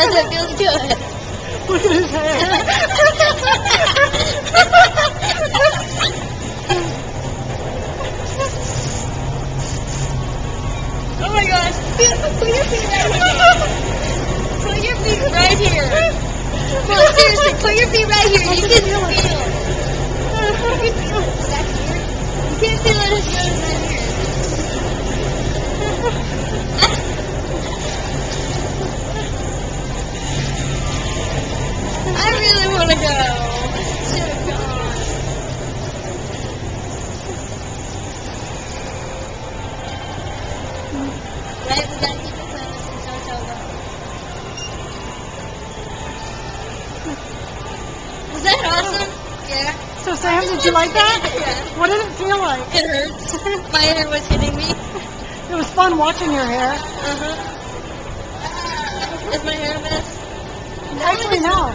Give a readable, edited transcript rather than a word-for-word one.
Yes, it feels good. Look at his hair. Oh my gosh. Put your feet right here. Put your feet right here. Come on, seriously, put your feet right here. You can feel it. You can feel it. Back here. You can't feel it. It's good right here. I really want to go. I should have gone. Right? We gotta keep it close until it's over. Was that awesome? Yeah. So Sam, did you like that? Yeah. What did it feel like? It hurts. My hair was hitting me. It was fun watching your hair. Uh-huh. Is my hair a mess? Actually, no.